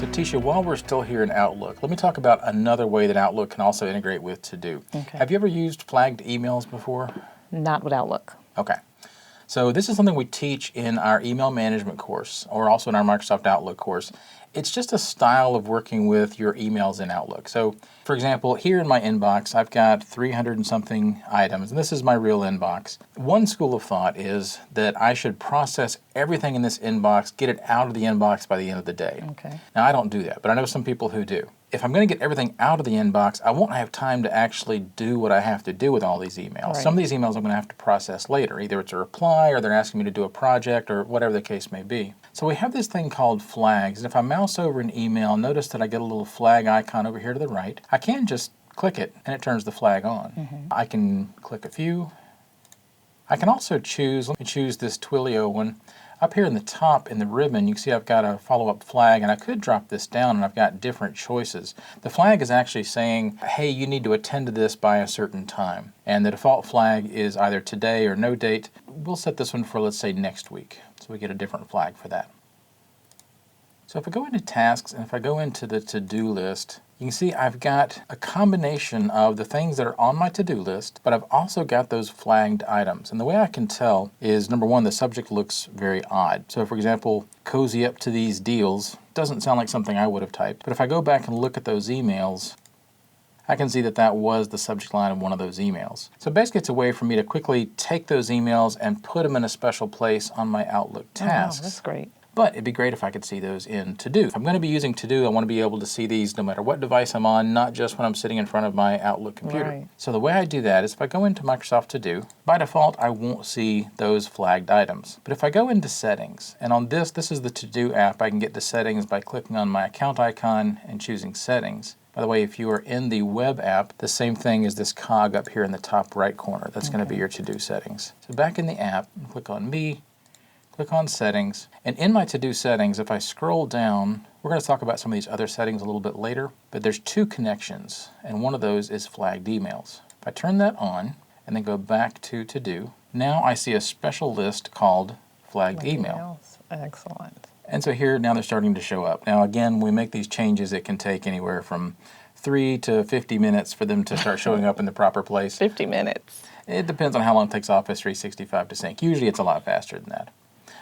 So Tisha, while we're still here in Outlook, let me talk about another way that Outlook can also integrate with To-Do. Okay. Have you ever used flagged emails before? Not with Outlook. Okay. So this is something we teach in our email management course, or also in our Microsoft Outlook course. It's just a style of working with your emails in Outlook. So, for example, here in my inbox, I've got 300 and something items, and this is my real inbox. One school of thought is that I should process everything in this inbox, get it out of the inbox by the end of the day. Okay. Now, I don't do that, but I know some people who do. If I'm going to get everything out of the inbox, I won't have time to actually do what I have to do with all these emails. Right. Some of these emails I'm going to have to process later. Either it's a reply, or they're asking me to do a project, or whatever the case may be. So we have this thing called flags, and if I mouse over an email, notice that I get a little flag icon over here to the right. I can just click it, and it turns the flag on. I can click a few. I can also choose, let me choose this Twilio one. Up here in the top in the ribbon, you can see I've got a follow-up flag, and I could drop this down and I've got different choices. The flag is actually saying, hey, you need to attend to this by a certain time. And the default flag is either today or no date. We'll set this one for, let's say, next week. So we get a different flag for that. So if I go into tasks and if I go into the to-do list, you can see I've got a combination of the things that are on my to-do list, but I've also got those flagged items. And the way I can tell is, number one, the subject looks very odd. So for example, cozy up to these deals doesn't sound like something I would have typed. But if I go back and look at those emails, I can see that that was the subject line of one of those emails. So basically it's a way for me to quickly take those emails and put them in a special place on my Outlook tasks. Oh, wow, that's great. But it'd be great if I could see those in To-Do. If I'm going to be using To-Do, I want to be able to see these no matter what device I'm on, not just when I'm sitting in front of my Outlook computer. Right. So the way I do that is if I go into Microsoft To-Do, by default, I won't see those flagged items. But if I go into Settings, and on this is the To-Do app, I can get to Settings by clicking on my account icon and choosing Settings. By the way, if you are in the web app, the same thing is this cog up here in the top right corner. That's going to be your To-Do settings. So back in the app, click on Me, click on Settings, and in my To-Do settings, if I scroll down, we're going to talk about some of these other settings a little bit later, but there's two connections, and one of those is flagged emails. If I turn that on, and then go back to To-Do, now I see a special list called Flagged Email. Excellent. And so here, now they're starting to show up. Now again, when we make these changes, it can take anywhere from 3 to 50 minutes for them to start showing up in the proper place. 50 minutes. It depends on how long it takes Office 365 to sync. Usually it's a lot faster than that.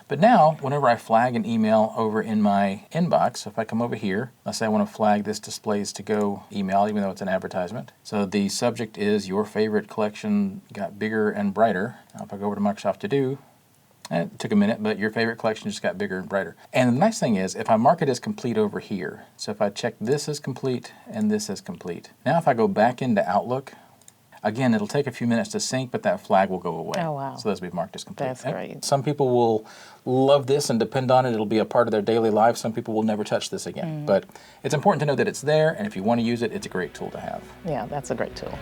But now, whenever I flag an email over in my inbox, so if I come over here, let's say I want to flag this Displays to Go email, even though it's an advertisement. So the subject is Your Favorite Collection Got Bigger and Brighter. Now if I go over to Microsoft To Do, it took a minute, but your favorite collection just got bigger and brighter. And the nice thing is, if I mark it as complete over here, so if I check this as complete and this as complete, now if I go back into Outlook, again, it'll take a few minutes to sync, but that flag will go away. Oh, wow. So those will be marked as complete. That's great. Some people will love this and depend on it. It'll be a part of their daily life. Some people will never touch this again. But it's important to know that it's there, and if you want to use it, it's a great tool to have. Yeah, that's a great tool.